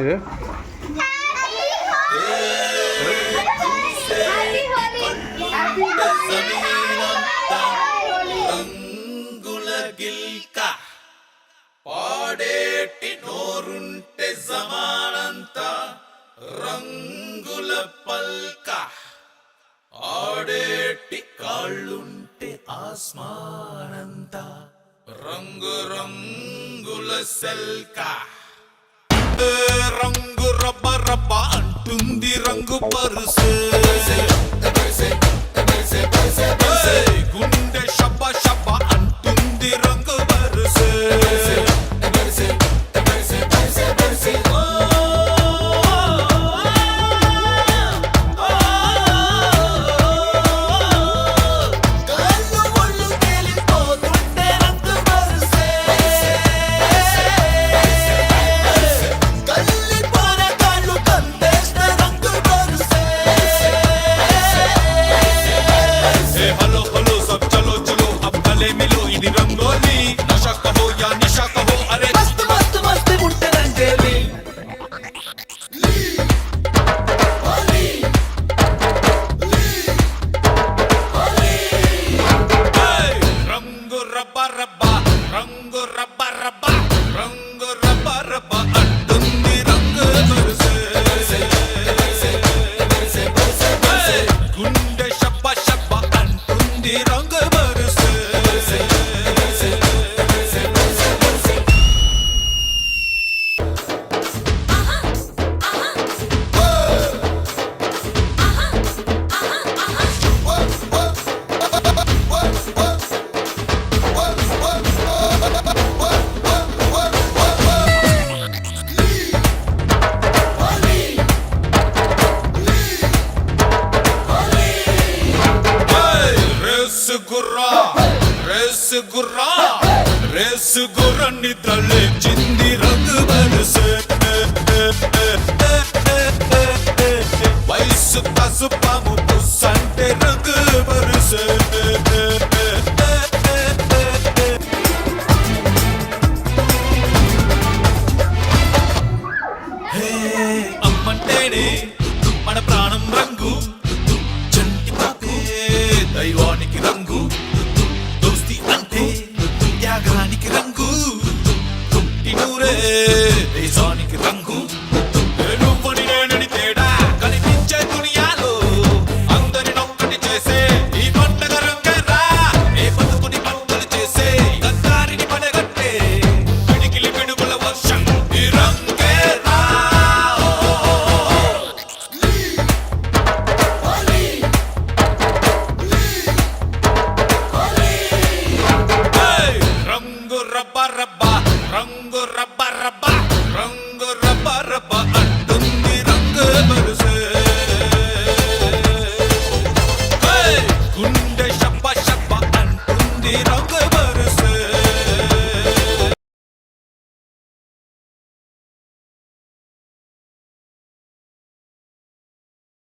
ఇది పాడేటి నోరుంటే జమానంతా రంగుల పల్క ఆడేటి కాళ్ళుంటే ఆస్మానంతా రంగు రంగుల సెల్క రంగు రబ్బ రబ్బ అంటుంది రంగు పరుసే గుండె షబ్బ షబ్బ అంటుంది రంగు పరుసే रंगोली नशा कहो या निशा कहो अरे मस्त मस्त मस्त उठते रंगेली रंग रब्बा रब्बा रंग रब्बा रब्बा रंग रब्बा रब्बा अंटुंदी रंग बरसे गुंडे शब्बा शब्बा अंटुंदी रंग बरसे रेस गुर्रा निद्रले जिंदी रंग बरसे वयसु पसुपामु पुस्संटे रंग बरसे అమ్మంటేనే మన ప్రాణం రంగు చంటి పాపే దైవానికి రంగు దోస్తి అంటే త్యాగానికి రంగు పుట్టి నూరే దేశానికి రంగు నువ్వని నేనని తేడా కనిపించే దునియాలో అందరి నొక్కటి చేసే ఈ పండగ రంగేరా ఏ బతుకుని పంటలు చేసే గద్దారిని పడగట్టే పిడికిలి పిడుగుల వర్షం ఈ రంగేరా रंग रब्बा रब्बा रंग रब्बा रब्बा